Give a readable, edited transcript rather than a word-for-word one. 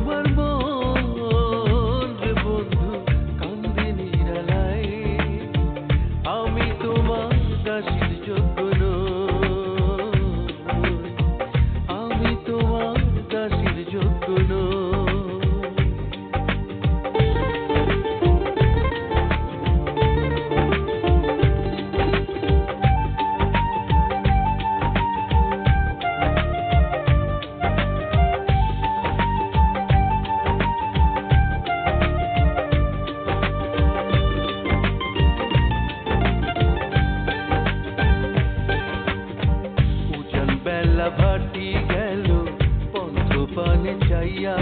আমার মন রে বন্ধু কান্দে নিরালায়, আমি তোমার দাসীর যোগ্য নই, আমি তোমার দাসীর যোগ্য নই। উজান বেলা ভাটি গেল পন্থ পানে চাইয়া,